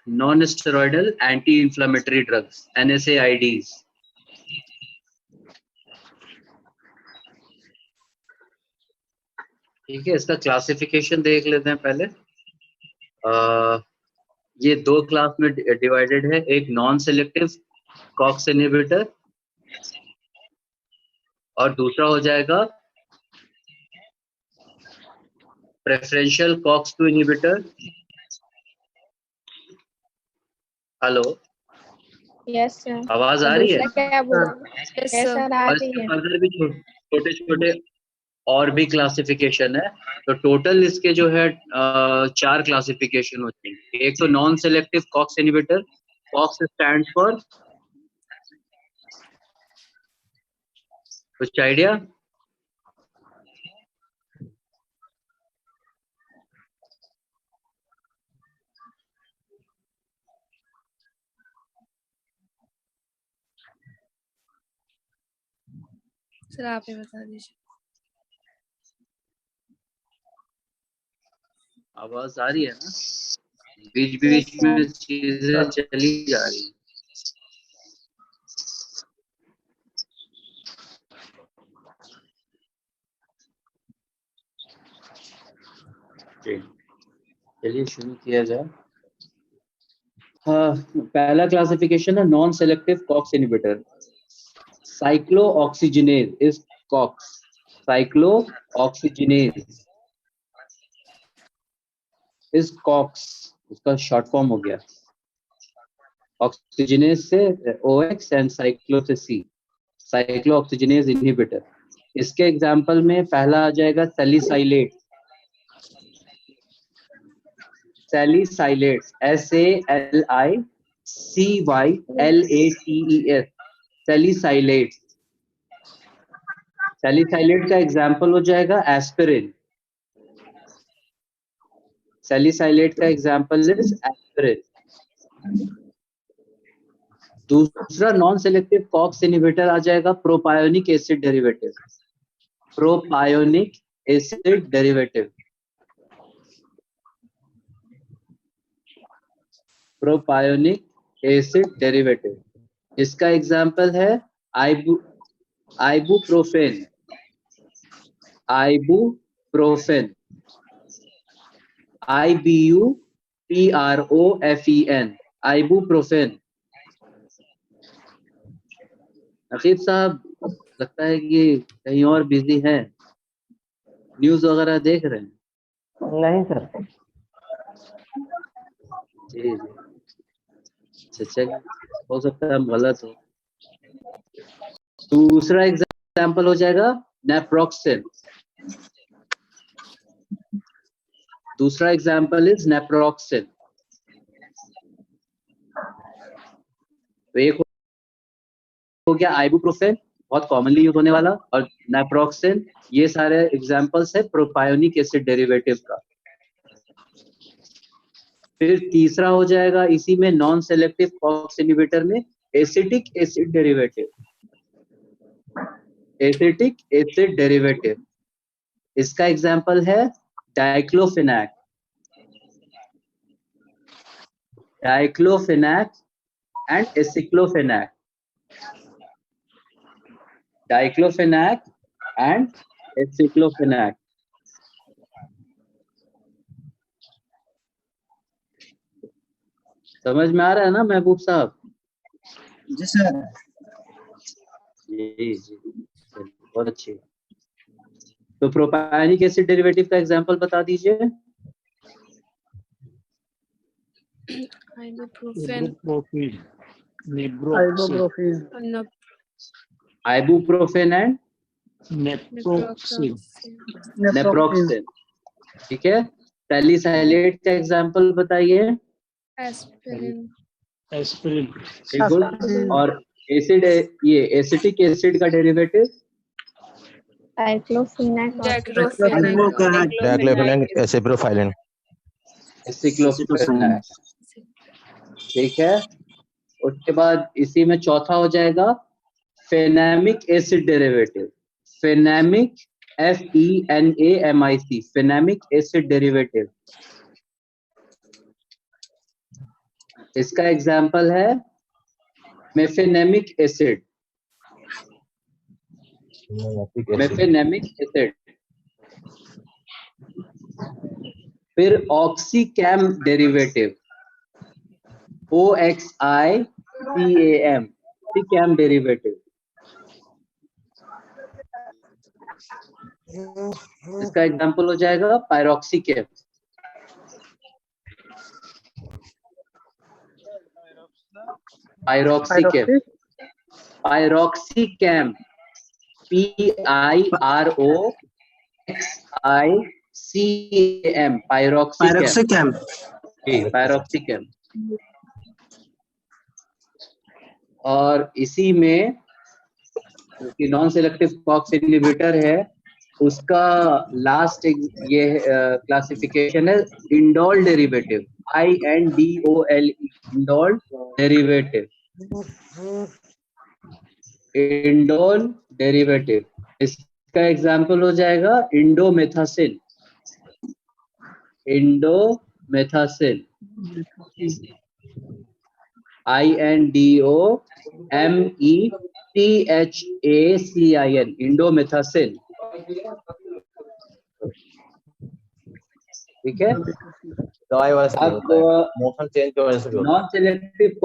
Non-steroidal anti-inflammatory drugs, NSAIDs. ठीक है, इसका क्लासिफिकेशन देख लेते हैं पहले। ये दो क्लास में डिवाइडेड है, एक नॉन सेलेक्टिव कॉक्स इनहिबिटर और दूसरा हो जाएगा preferential COX 2 inhibitor. Hello, yes sir. आवाज आ रही है? क्या बोल रहे हैं? यस सर, आ और रही इसके है। फर्दर भी छोटे छोटे और भी क्लासिफिकेशन है, तो टोटल इसके जो है 4 क्लासिफिकेशन होते हैं। एक तो non selective COX inhibitor, COX stand for, कुछ आइडिया? सर आप ही बता दीजिए। आवाज आ रही है ना? बीच बीच में चीजें चली जा रही है। चलिए शुरू किया जाए। हाँ, पहला क्लासिफिकेशन है non selective COX inhibitor. Cyclooxygenase is COX, cyclooxygenase is COX, उसका शॉर्ट फॉर्म हो गया। ऑक्सीजिनेज से OX एंड साइक्लो से C, साइक्लोऑक्सीजिनेज इनहिबिटर। इसके एग्जांपल में पहला आ जाएगा salicylate, salicylates SALICYLATES, salicylates. Salicylate का एग्जांपल हो जाएगा एस्पिरिन, सैलिसाइलेट का एग्जांपल इज एस्पिरिन। दूसरा नॉन सेलेक्टिव कॉक्स इनहिबिटर आ जाएगा propionic acid derivative, propionic acid derivative, propionic acid derivative. इसका एग्जांपल है ibuprofen, ibuprofen, IBUPROFEN, ibuprofen. Naqeeb sahab लगता है कि कहीं और बिजी हैं, न्यूज वगैरह देख रहे हैं? नहीं सर। जी जी, हो सकता है हम गलत हो। दूसरा एग्जांपल हो जाएगा नेप्रोक्सेन, दूसरा एग्जांपल इज नेप्रोक्सेन। तो एक हो गया आइबुप्रोफेन, बहुत कॉमनली यूज होने वाला, और नेप्रोक्सेन। ये सारे एग्जांपल्स है प्रोपायोनिक एसिड डेरिवेटिव का। फिर तीसरा हो जाएगा इसी में नॉन सेलेक्टिव कॉक्स इनहिबिटर में acetic acid derivative, acetic acid derivative. इसका एग्जांपल है diclofenac, diclofenac and aceclofenac, diclofenac and aceclofenac. समझ में आ रहा है ना महबूब साहब? जी सर। जी जी, बहुत अच्छी। तो प्रोपायोनिक एसिड डेरिवेटिव का एग्जांपल बता दीजिए। Ibuprofen and naproxen. ठीक है। सैलिसाइलेट का एग्जांपल बताइए। एस्पिरिन। एस्पिरिन। बिल्कुल। और एसिड, ये एसिटिक एसिड का डेरिवेटिव डाइक्लोफेनाक, एसिप्रोफाइलिन। एसिक्लोफेनाक। ठीक है। उसके बाद इसी में चौथा हो जाएगा fenamic acid derivative, fenamic FENAMIC, fenamic acid derivative. इसका एग्जाम्पल है मेफेनेमिक एसिड, मेफेनेमिक एसिड। फिर oxicam derivative, OXICAM, oxicam derivative. इसका एग्जाम्पल हो जाएगा पायरोक्सीकैम। पायरोक्सीकैम, पायरोक्सीकैम, PIROXICAM, पायरोक्सीकैम। जी, पायरोक्सीकैम। और इसी में जो नॉन सिलेक्टिव कॉक्स इनहिबिटर है, उसका लास्ट ये क्लासिफिकेशन है indole derivative, INDOLE, indole derivative, indole derivative. इसका एग्जाम्पल हो जाएगा इंडोमेथासिल, इंडोमेथासिल, INDOMETHACIN, इंडोमेथासिल। ठीक है। दवाई वाला से अब होता है, मोशन चेंज की वजह से भी होता नॉन सेलेक्टिव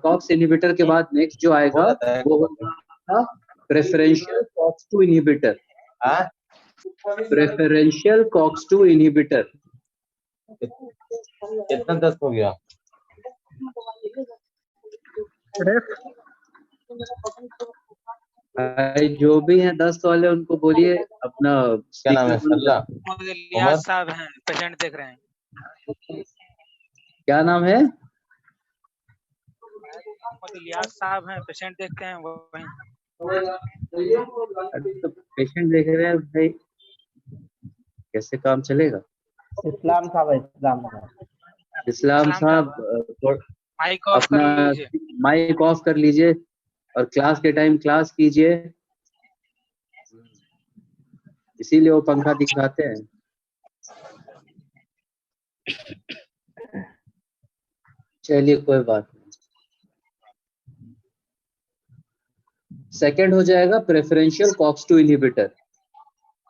कॉक्स इनहिबिटर के बाद नेक्स्ट जो आएगा है। वो होगा प्रेफरेंशियल कॉक्स 2 इनहिबिटर, हाँ? Preferential COX 2 inhibitor. कितना 10 हो गया? जो भी हैं 10 वाले उनको बोलिए अपना क्या नाम है? सल्ला? मोहम्मद इलियास साहब हैं, पेशेंट देख रहे हैं। क्या नाम है? मोहम्मद इलियास साहब हैं, पेशेंट देखते हैं वहीं। अरे तो पेशेंट देख रहे हैं भाई, कैसे काम चलेगा? इस्लाम साहब है, इस्लाम साहब माइक ऑफ कर अपना लीजिए। माइक ऑफ कर लीजिए और क्लास के टाइम क्लास कीजिए, इसीलिए वो पंखा दिखाते हैं। चलिए कोई बात नहीं। सेकंड हो जाएगा preferential COX 2 inhibitor,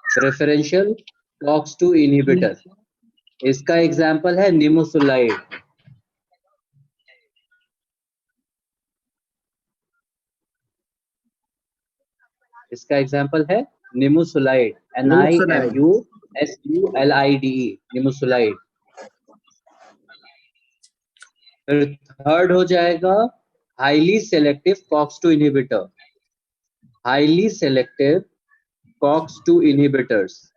preferential COX 2 inhibitor. इसका एग्जांपल है निमोसुलाइड, इसका एग्जांपल है निमोसुलाइड, NIMUSULIDE, निमोसुलाइड। फिर थर्ड हो जाएगा highly selective COX 2 inhibitor, highly selective COX 2 inhibitors.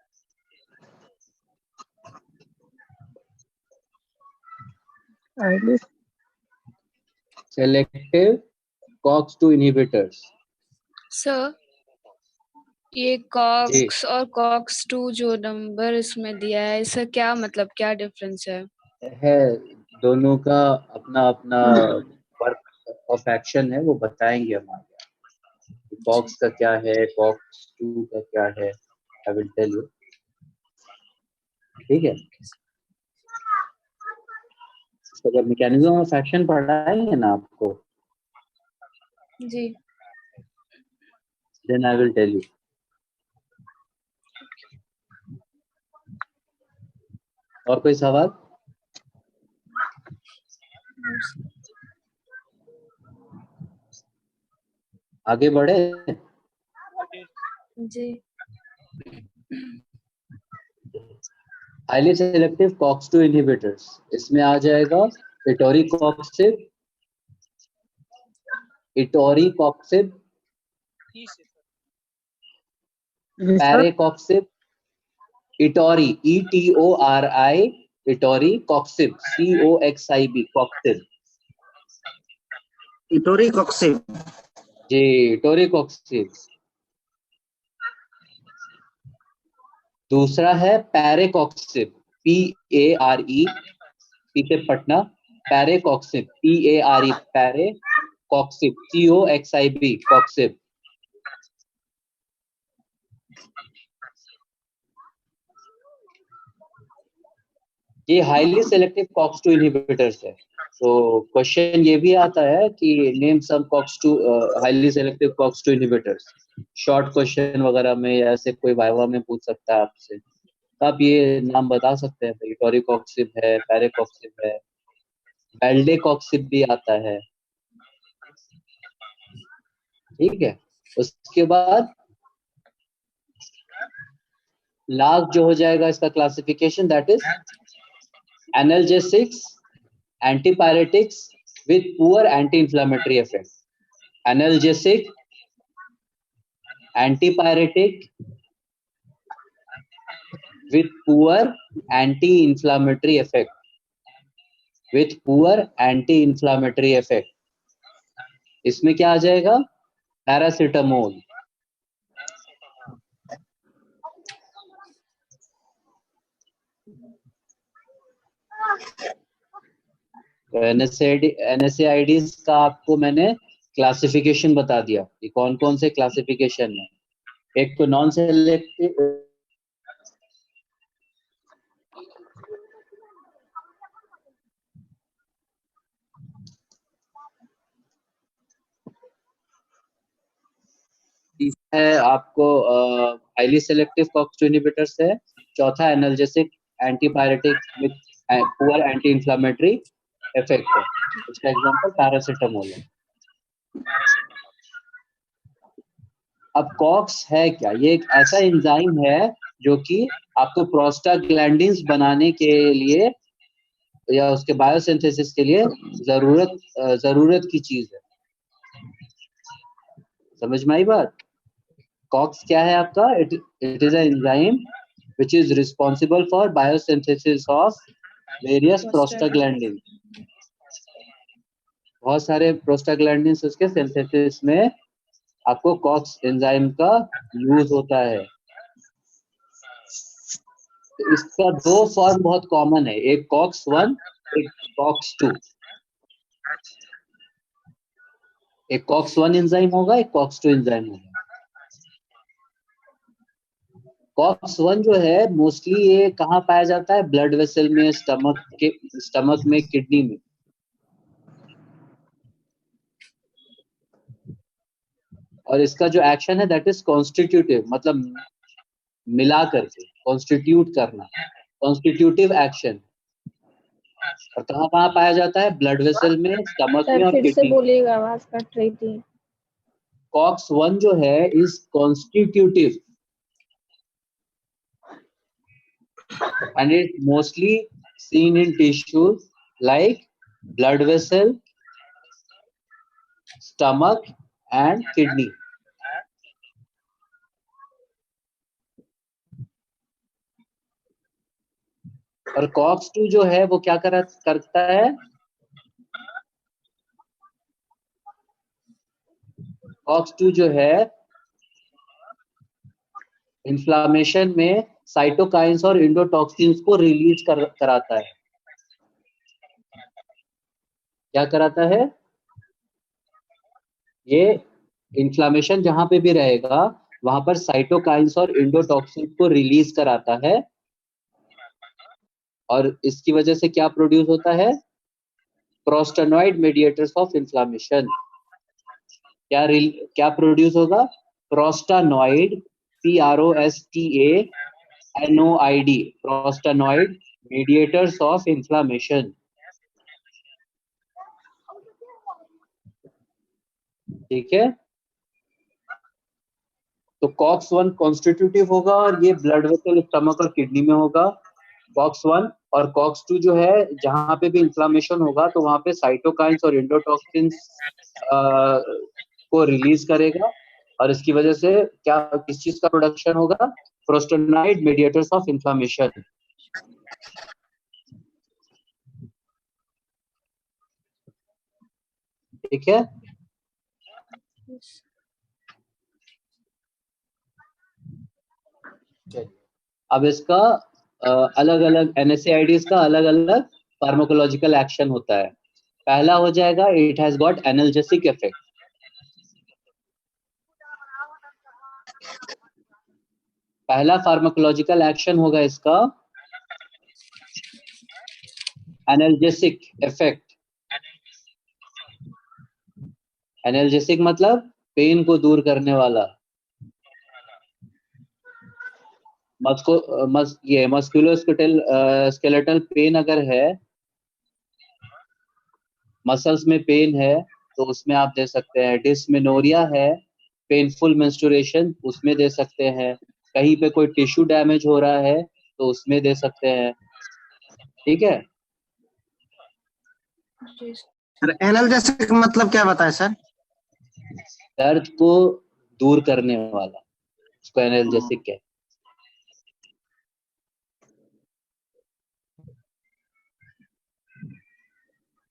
Selective COX 2 inhibitors. Sir ये जी, कॉक्स और कॉक्स 2 जो नंबर इसमें दिया है, इसका क्या मतलब, क्या डिफरेंस है? दोनों का अपना अपना वर्क ऑफ एक्शन है, वो बताएंगे हमारे। कॉक्स का क्या है, कॉक्स 2 का क्या है, आई विल टेल यू। ठीक है, तो जब मैकेनिज्म ऑफ एक्शन पढ़ाएंगे ना आपको, जी then I will tell you. और कोई सवाल? आगे बढ़े? जी हाईली सेलेक्टिव कॉक्स 2 इनहिबिटर्स, इसमें आ जाएगा इटोरीकॉक्सिब, इटोरीकॉक्सिब, पैरेकॉक्सिब, इटोरी ETORI, इटोरीकॉक्सिब, COXIB, कॉक्सिब। इटोरीकॉक्सिब जी, इटोरीकॉक्सिब। दूसरा है पैरेकॉक्सिब, PARE, पी से पटना, पैरेकॉक्सिब, PARE, पैरेकॉक्सिब, COXIB, कॉक्सिब। ये हाईली सेलेक्टिव COX-2 इनहिबिटर्स है। तो क्वेश्चन ये भी आता है कि name some COX-2 highly selective COX-2 inhibitors, short question वगैरह में या ऐसे कोई वाइवा में पूछ सकता है आपसे, तो आप ये नाम बता सकते हैं भाई। टोरिकॉक्सिब है, पैरेकॉक्सिब है, बेल्डेकॉक्सिब भी आता है, ठीक है। उसके बाद लास्ट जो हो जाएगा इसका classification, that is analgesics, antipyretics with poor anti inflammatory effect. Analgesic, antipyretic with poor anti-inflammatory effect, with poor anti-inflammatory effect, इसमें क्या आ जाएगा? पैरासिटामोल। तो NSAIDs का आपको मैंने क्लासिफिकेशन बता दिया कि कौन कौन से क्लासिफिकेशन है। एक तो नॉन सेलेक्टिव, है आपको हाईली सेलेक्टिव COX-2 इनहिबिटर्स है। चौथा analgesic, antipyretic with poor anti inflammatory effect है। इसका एग्जांपल पैरासिटामोल है। अब कॉक्स है क्या? ये एक ऐसा एंजाइम है जो कि आपको प्रोस्टाग्लैंडिन्स बनाने के लिए या उसके बायोसिंथेसिस के लिए जरूरत की चीज है। समझ में आई बात? कॉक्स क्या है आपका? It is an enzyme which is responsible for biosynthesis of various prostaglandins। बहुत सारे प्रोस्टाग्लैंडिन्स उसके सिंथेसिस में आपको कॉक्स एंजाइम का यूज होता है। तो इसका दो फॉर्म बहुत कॉमन है, एक COX-1, एक COX-2। एक COX-1 एंजाइम होगा, एक COX-2 एंजाइम होगा। COX-1 जो है मोस्टली ये कहाँ पाया जाता है? ब्लड वेसल में, स्टमक में, किडनी में। और इसका जो एक्शन है दैट इज कॉन्स्टिट्यूटिव, मतलब मिला करके, कॉन्स्टिट्यूट करना, कॉन्स्टिट्यूटिव एक्शन। और कहाँ कहाँ पाया जाता है? ब्लड वेसल में, स्टमक में और फिर से किडनी। बोलिएगा, आवाज कट रही थी। COX-1 जो है is constitutive and it's mostly seen in tissues like blood vessel, stomach and kidney। और COX-2 जो है वो क्या करता है? COX-2 जो है इन्फ्लामेशन में साइटोकाइंस और इंडोटॉक्सिन्स को रिलीज कराता है। क्या कराता है? ये इन्फ्लामेशन जहां पे भी रहेगा वहां पर साइटोकाइंस और इंडोटॉक्सिन्स को रिलीज कराता है। और इसकी वजह से क्या प्रोड्यूस होता है? प्रोस्टेनॉइड मेडिएटर्स ऑफ इन्फ्लामेशन। क्या प्रोड्यूस होगा? प्रोस्टानॉइड, PROSTANOID, प्रोस्टानॉइड मेडिएटर्स ऑफ इन्फ्लामेशन। ठीक है। तो COX-1 कॉन्स्टिट्यूटिव होगा और ये ब्लड वेसल, स्टमक और किडनी में होगा। COX-1 और COX-2 जो है जहां पे भी इन्फ्लामेशन होगा तो वहां पे साइटोकाइंस और इंडोटॉक्सिन्स को रिलीज करेगा और इसकी वजह से क्या, किस चीज का प्रोडक्शन होगा? प्रोस्टेनॉइड मेडिएटर्स ऑफ इन्फ्लामेशन। ठीक है। अब इसका अलग अलग NSAIDs का अलग अलग फार्माकोलॉजिकल एक्शन होता है। पहला हो जाएगा it has got analgesic effect. पहला फार्माकोलॉजिकल एक्शन होगा इसका एनाल्जेसिक इफेक्ट। एनाल्जेसिक मतलब पेन को दूर करने वाला। ये मस्कुलोस्केलेटल पेन अगर है, मसल्स में पेन है, तो उसमें आप दे सकते हैं। डिस्मेनोरिया है, पेनफुल मेंस्ट्रुएशन, उसमें दे सकते हैं। कहीं पे कोई टिश्यू डैमेज हो रहा है तो उसमें दे सकते हैं। ठीक है। एनाल्जेसिक मतलब क्या बताए सर? दर्द को दूर करने वाला, उसको एनाल्जेसिक कहते हैं।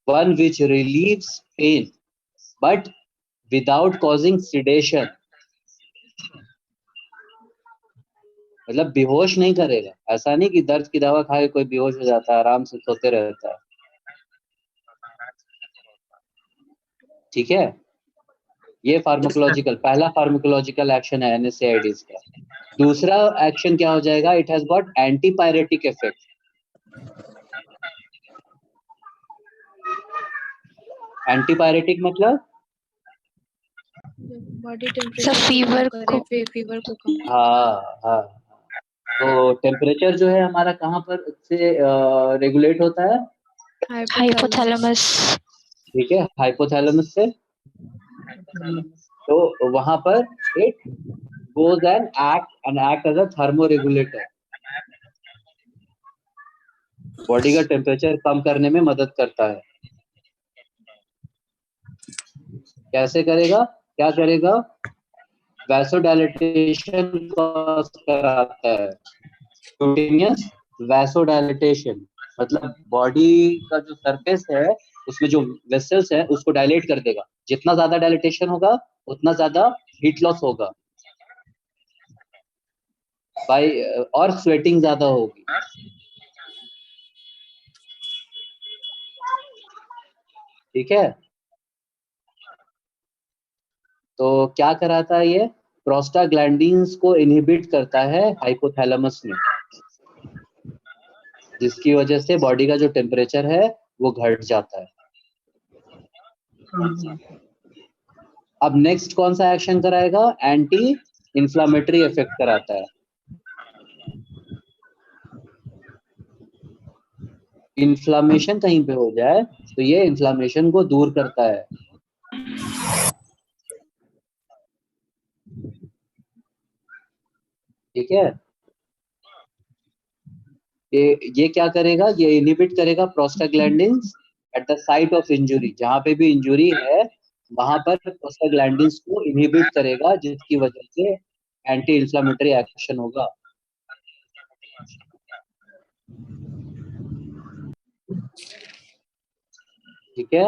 One which relieves pain but without causing sedation, मतलब बेहोश नहीं करेगा। ऐसा नहीं कि दर्द की दवा खा के कोई बेहोश हो जाता है, आराम से सोते रहता है। ठीक है। ये फार्माकोलॉजिकल, पहला फार्माकोलॉजिकल एक्शन है NSAIDs का। दूसरा एक्शन क्या हो जाएगा? It has got antipyretic effect. Antipyretic मतलब बॉडी टेम्परेचर फीवर को कम। हाँ। तो टेम्परेचर जो है हमारा कहाँ पर से रेगुलेट होता है? हाइपोथैलेमस। ठीक है, हाइपोथैलेमस से। तो वहां पर it goes and act as a thermoregulator. Body का टेम्परेचर कम करने में मदद करता है। कैसे करेगा? क्या करेगा? वैसोडाइलेटेशन कराता है। क्यूटेनियस वैसोडाइलेटेशन मतलब बॉडी का जो सरफेस है उसमें जो वेसल्स है उसको डायलेट कर देगा। जितना ज्यादा डायलेटेशन होगा उतना ज्यादा हीट लॉस होगा और स्वेटिंग ज्यादा होगी। ठीक है। तो क्या कराता है ये? प्रोस्टाग्लैंडिन्स को इनहिबिट करता है हाइपोथैलेमस में, जिसकी वजह से बॉडी का जो टेम्परेचर है वो घट जाता है। अब नेक्स्ट कौन सा एक्शन कराएगा? एंटी इंफ्लामेटरी इफेक्ट कराता है। इन्फ्लामेशन कहीं पे हो जाए तो ये इन्फ्लामेशन को दूर करता है। ठीक है। ये क्या करेगा? ये इनहिबिट करेगा prostaglandins at the site of injury. जहां पे भी इंजुरी है वहां पर प्रोस्टाग्लैंडिन्स को इनहिबिट करेगा, जिसकी वजह से एंटी इंफ्लामेटरी एक्शन होगा। ठीक है।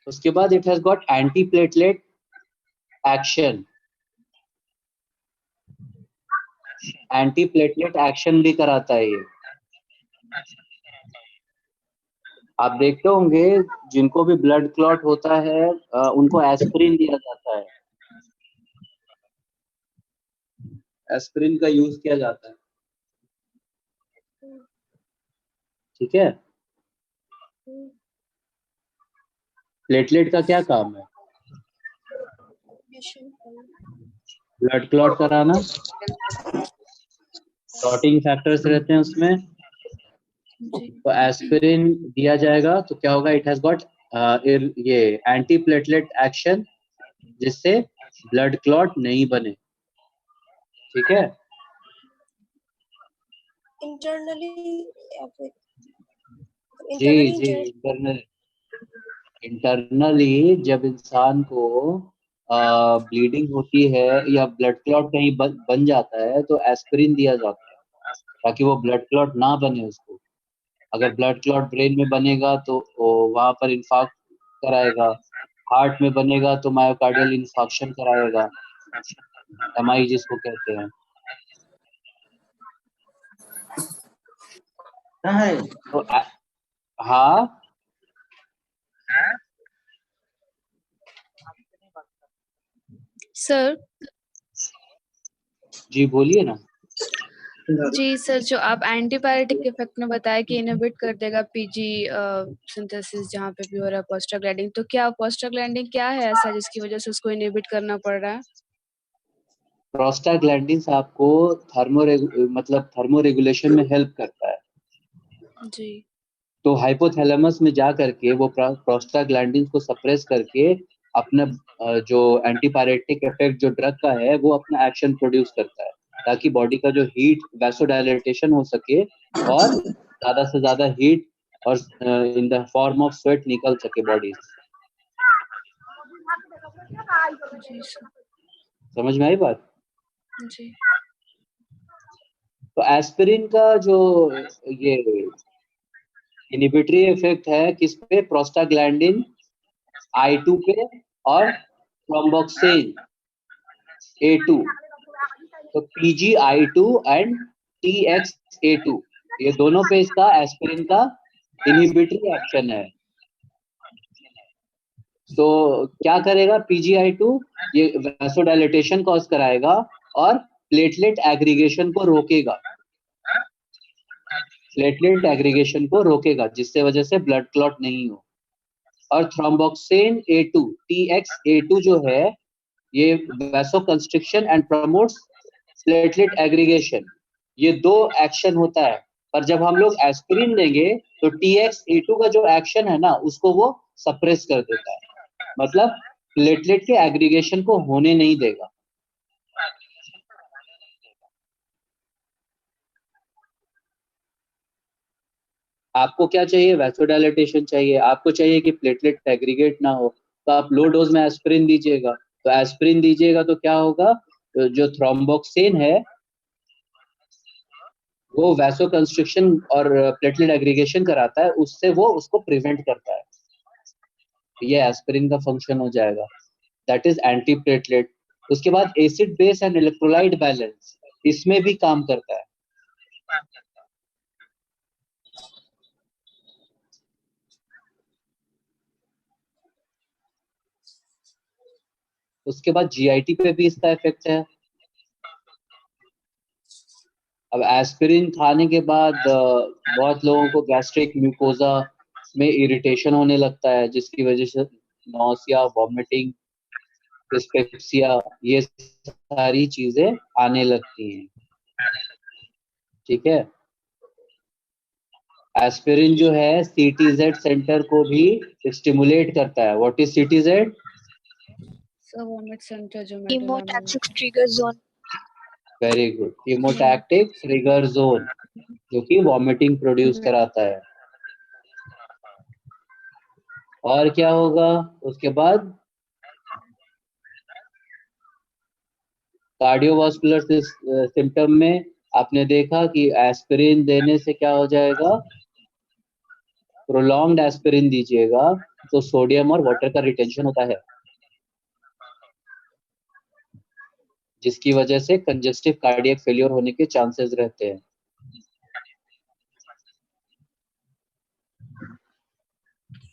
उसके बाद it has got anti platelet action. Anti platelet action भी कराता है ये। आप देखते होंगे जिनको भी ब्लड क्लॉट होता है उनको एस्पिरिन दिया जाता है। एस्पिरिन का यूज किया जाता है। ठीक है। प्लेटलेट का क्या काम है? ब्लड क्लॉट कराना। क्लॉटिंग फैक्टर्स रहते हैं उसमें, तो एस्पिरिन दिया जाएगा तो क्या होगा? इट हैज गॉट ये एंटी प्लेटलेट एक्शन, जिससे ब्लड क्लॉट नहीं बने। ठीक है। जी इंटरनली जब इंसान को ब्लीडिंग होती है या ब्लड क्लॉट कहीं बन जाता है तो एस्पिरिन दिया जाता है ताकि वो ब्लड क्लॉट ना बने उसको। अगर ब्लड क्लॉट ब्रेन में बनेगा तो वहां पर इंफाक्ट कराएगा। हार्ट में बनेगा तो मायोकार्डियल इंफाक्शन कराएगा, MI जिसको कहते हैं। तो हाँ सर। जी बोलिए ना। जी सर, जो आप एंटीपायरेटिक इफेक्ट में बताया कि इनहिबिट कर देगा पीजी सिंथेसिस जहाँ पे भी हो रहा है प्रोस्टाग्लैंडिन, तो क्या प्रोस्टाग्लैंडिन क्या है ऐसा जिसकी वजह से उसको इनहिबिट करना पड़ रहा है? प्रोस्टाग्लैंडिन्स आपको थर्मो रेगुलेशन में हेल्प करता है। जी। तो हाइपोथैलेमस में जा करके वो प्रोस्टाग्लैंडिन्स को सप्रेस करके अपना जो एंटीपायरेटिक इफेक्ट जो ड्रग का है वो अपना एक्शन प्रोड्यूस करता है, ताकि बॉडी का जो हीट वैसोडायलेटेशन हो सके और ज्यादा से ज्यादा हीट और in the form of sweat निकल सके बॉडी से। जी सर। समझ में आई बात? जी। तो एस्पिरिन का जो ये इनहिबिटरी इफेक्ट है किस पे? प्रोस्टाग्लैंडिन I2 पे और थ्रोम्बोक्सिन A2। तो PGI2 एंड TXA2 ये दोनों पे इसका एस्पिरिन का इनहिबिटरी एक्शन है। तो क्या करेगा PGI2? ये वैसोडायलेटेशन कॉज कराएगा और प्लेटलेट एग्रीगेशन को रोकेगा, प्लेटलेट एग्रीगेशन को रोकेगा जिससे वजह से ब्लड क्लॉट नहीं हो। और थ्रोम्बोक्सिन A2 TXA2 जो है ये वैसोकंस्ट्रिक्शन एंड प्रमोट्स प्लेटलेट एग्रीगेशन, ये दो एक्शन होता है। पर जब हम लोग एस्पिरिन देंगे तो TXA2 का जो एक्शन है ना उसको वो सप्रेस कर देता है, मतलब प्लेटलेट के एग्रीगेशन को होने नहीं देगा। आपको क्या चाहिए? वैसोडायलेटेशन चाहिए। आपको चाहिए कि प्लेटलेट एग्रीगेट ना हो, तो आप लो डोज में एस्पिरिन दीजिएगा। तो एस्पिरिन दीजिएगा तो क्या होगा? जो थ्रोम्बोक्सिन है वो वैसोकंस्ट्रिक्शन और प्लेटलेट एग्रीगेशन कराता है, उससे वो उसको प्रिवेंट करता है। ये एस्पिरिन का फंक्शन हो जाएगा, दैट इज एंटी प्लेटलेट। उसके बाद acid base and electrolyte balance इसमें भी काम करता है। उसके बाद GIT पे भी इसका इफेक्ट है। अब एस्पिरिन खाने के बाद बहुत लोगों को गैस्ट्रिक म्यूकोजा में इरिटेशन होने लगता है, जिसकी वजह से नौसिया, वॉमिटिंग, डिस्पेप्सिया ये सारी चीजें आने लगती हैं। ठीक है। एस्पिरिन जो है CTZ सेंटर को भी स्टिमुलेट करता है। What is CTZ? Vomit centre जो chemotactic trigger zone. Very good, chemotactic trigger zone जो कि वॉमिटिंग प्रोड्यूस कराता है। और क्या होगा उसके बाद? कार्डियोवास्कुलर सिम्टम में आपने देखा कि एस्पिरिन देने से क्या हो जाएगा? प्रोलॉन्ग्ड एस्पिरिन दीजिएगा तो सोडियम और वाटर का रिटेंशन होता है, जिसकी वजह से कंजेस्टिव कार्डियक फेलियर होने के चांसेस रहते हैं।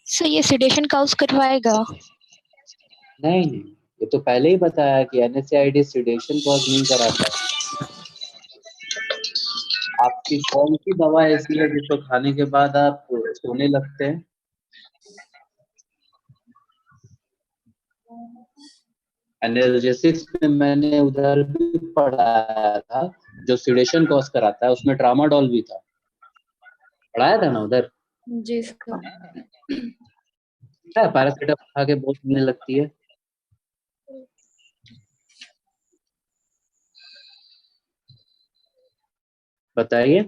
सर ये सेडेशन काउज करवाएगा? नहीं, ये तो पहले ही बताया कि NSAID सेडेशन कॉज नहीं कराता है। आपकी कौन सी दवा ऐसी है जिसको खाने के बाद आप सोने लगते हैं? एनाल्जेसिक्स में मैंने उधर भी पढ़ाया था, जो सेडेशन कॉज कराता है उसमें ट्रामाडोल भी था, पढ़ाया था ना उधर? जी सर। पैरासीटामोल खा के बहुत होने लगती है। बताइए।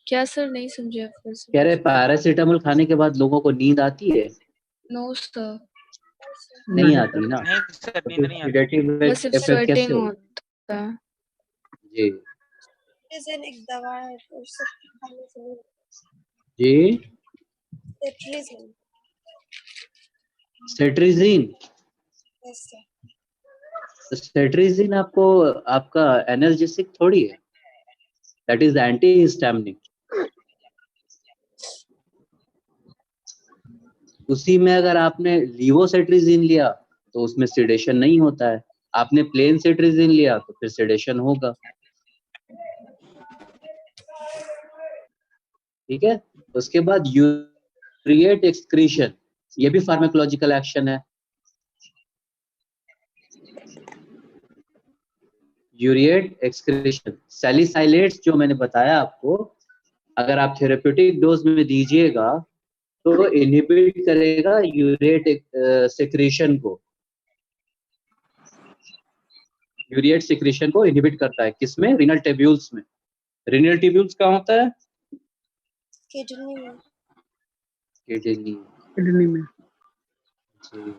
क्या सर, नहीं समझे आप फिर से? कह रहे पैरासीटामोल खाने के बाद लोगों को नींद आती है? No sir. नहीं आती ना। नहीं सर, तो नींद नहीं आती। बस सिर्फ इफेक्ट कैसे स्वेटिंग होगा? होता है। जी एक दवा है उससे खाने से जी। सेट्रिजिन। सेट्रिजिन? Yes sir. तो सेट्रिजिन आपको आपका एनाल्जेसिक थोड़ी है, दैट इज एंटी हिस्टामिनिक। उसी में अगर आपने लीवोसेट्रिजिन लिया तो उसमें सेडेशन नहीं होता है। आपने प्लेन सिट्रिजिन लिया तो फिर सेडेशन होगा। ठीक है, उसके बाद यूरिएट एक्सक्रीशन, ये भी फार्माकोलॉजिकल एक्शन है। यूरिएट एक्सक्रीशन, सैलिसाइलेट्स जो मैंने बताया आपको, अगर आप थेरेप्यूटिक डोज में दीजिएगा तो इनहिबिट करेगा यूरिएट सेक्रेशन को। यूरिएट सेक्रेशन को इनहिबिट करता है, किसमें? रीनल ट्यूब्यूल्स में। रीनल ट्यूब्यूल्स कहाँ होता है? किडनी में। किडनी में। जी।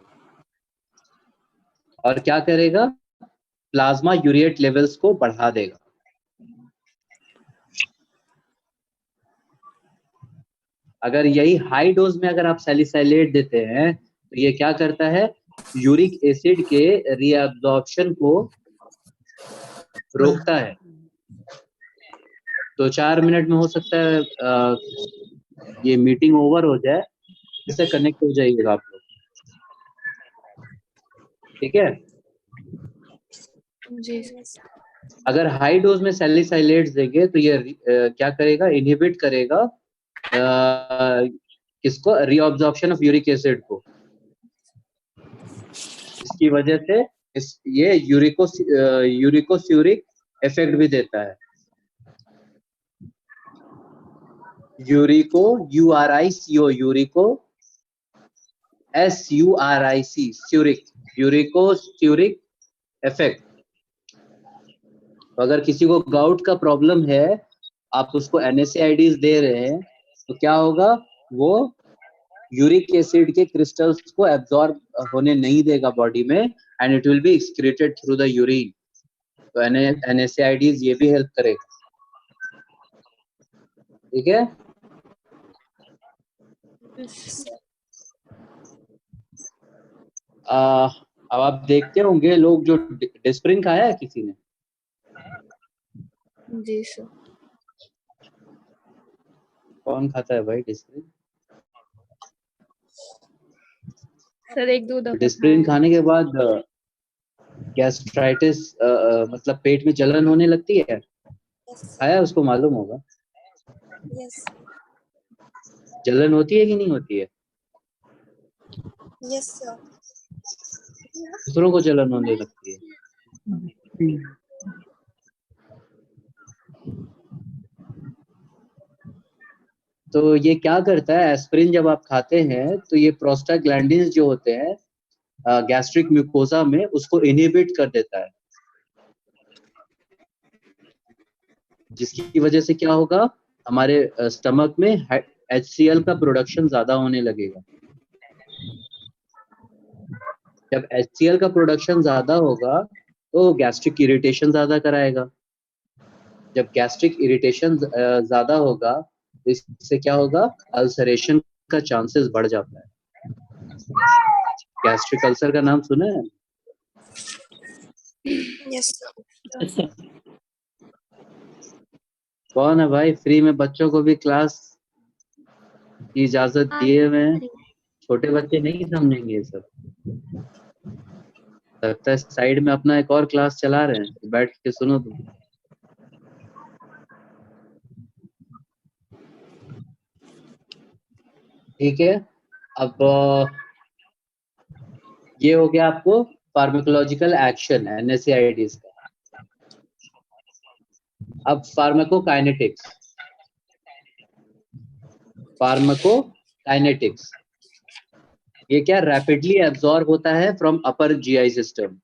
और क्या करेगा? प्लाज्मा यूरिएट लेवल्स को बढ़ा देगा। अगर यही हाई डोज में अगर आप सैलिसाइलेट देते हैं तो ये क्या करता है? यूरिक एसिड के रीअब्जॉर्प्शन को रोकता है। 2-4 मिनट में हो सकता है ये मीटिंग ओवर हो जाए, इससे कनेक्ट हो जाइएगा आप लोग, ठीक है? जी। अगर हाई डोज में सैलिसाइलेट्स देंगे तो ये क्या करेगा? इनहिबिट करेगा किसको? रीअब्जॉर्प्शन ऑफ यूरिक एसिड को। इसकी वजह से ये यूरिकोस्यूरिक इफेक्ट भी देता है। यूरिको URICO, यूरिको SURIC, स्यूरिक, यूरिकोस्यूरिक इफेक्ट। तो अगर किसी को गाउट का प्रॉब्लम है, आप उसको NSAIDs दे रहे हैं, तो क्या होगा? वो यूरिक एसिड के क्रिस्टल्स को एब्जॉर्ब होने नहीं देगा बॉडी में, and it will be excreted through the urine. तो NSAIDs ये भी हेल्प करेगा, ठीक है? अब आप देखते होंगे लोग जो डिस्प्रिन खाया है किसी ने? जी सर। कौन खाता है भाई डिस्प्रिन? सर 1-2 दफा डिस्प्रिन खाने के बाद गैस्ट्राइटिस मतलब पेट में जलन होने लगती है। खाया, उसको मालूम होगा। यस जलन होती है कि नहीं होती है? Yes sir. दूसरों को जलन होने लगती है। तो ये क्या करता है? एस्पिरिन जब आप खाते हैं तो ये प्रोस्टाग्लैंडिन्स जो होते हैं गैस्ट्रिक म्यूकोसा में, उसको इनहिबिट कर देता है, जिसकी वजह से क्या होगा? हमारे स्टमक में HCl का प्रोडक्शन ज्यादा होने लगेगा। जब HCl का प्रोडक्शन ज्यादा होगा तो गैस्ट्रिक इरिटेशन ज्यादा कराएगा। जब गैस्ट्रिक इरिटेशन ज्यादा होगा तो इससे क्या होगा? अल्सरेशन का चांसेस बढ़ जाता है। गैस्ट्रिक अल्सर का नाम सुना है? यस कौन है भाई? फ्री में बच्चों को भी क्लास की इजाजत दिए हुए हैं। छोटे बच्चे नहीं समझेंगे ये सब। लगता है साइड में अपना एक और क्लास चला रहे हैं, तो बैठ के सुनो तुम। ठीक है, अब ये हो गया आपको फार्माकोलॉजिकल एक्शन NSAIDs का। अब फार्माकोकाइनेटिक्स। फार्माकोकाइनेटिक्स ये क्या? रैपिडली एब्जॉर्ब होता है फ्रॉम अपर GI सिस्टम।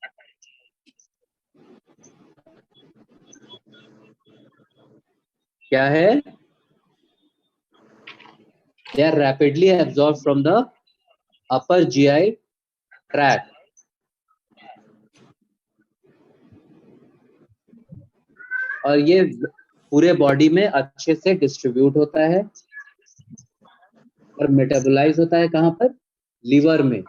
क्या है? They are rapidly absorbed from the upper GI tract. और ये पूरे बॉडी में अच्छे से डिस्ट्रीब्यूट होता है और मेटाबोलाइज होता है कहाँ पर? लीवर में।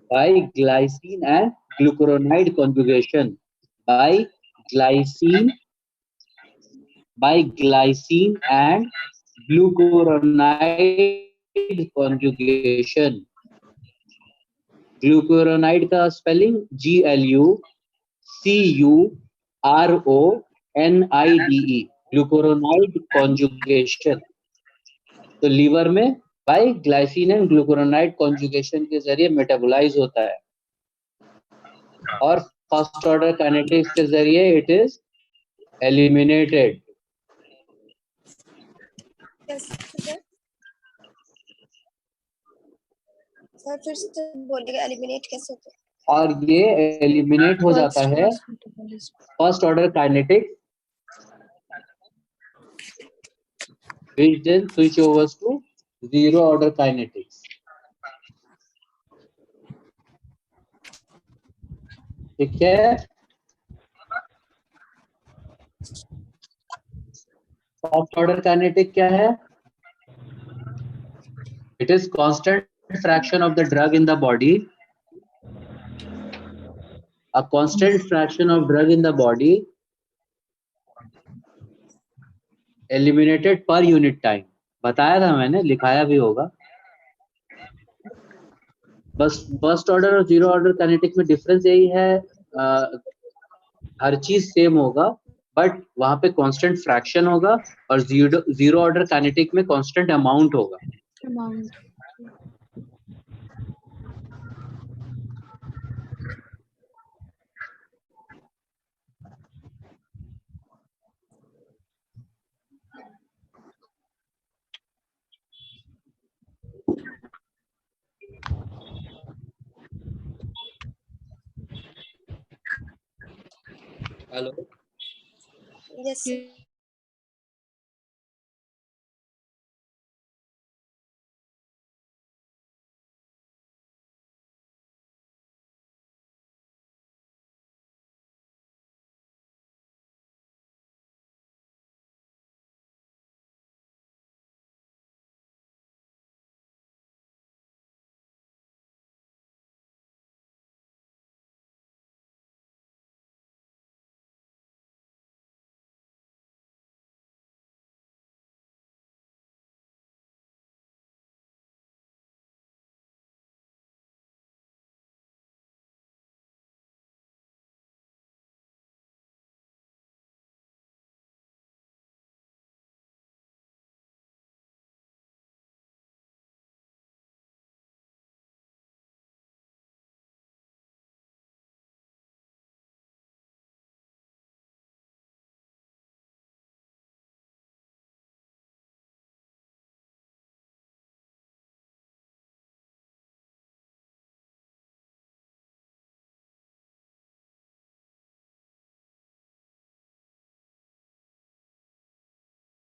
By glycine and glucuronide conjugation. By glycine and glucuronide conjugation. ग्लूकुरोनाइड का स्पेलिंग GLUCURONIDE, ग्लूकुरोनाइड कॉन्जुगेशन। तो लीवर में बाय ग्लाइसिन एंड ग्लूकुरोनाइड कॉन्जुगेशन के जरिए मेटाबोलाइज होता है, और फर्स्ट ऑर्डर काइनेटिक्स के जरिए इट इज एलिमिनेटेड। सर फिर से बोलिएगा, एलिमिनेट कैसे होता है? और ये एलिमिनेट हो जाता है first order kinetics which then switch over to zero order kinetics. ठीक है, फर्स्ट ऑर्डर काइनेटिक क्या है? It is constant fraction of the drug in the body. A constant fraction of drug in the body eliminated per unit time. बताया था मैंने, लिखाया भी होगा। बस फर्स्ट ऑर्डर और जीरो ऑर्डर काइनेटिक में डिफरेंस यही है, हर चीज सेम होगा बट वहां पे कांस्टेंट फ्रैक्शन होगा, और जीरो ऑर्डर काइनेटिक में कांस्टेंट अमाउंट होगा। Hello, yes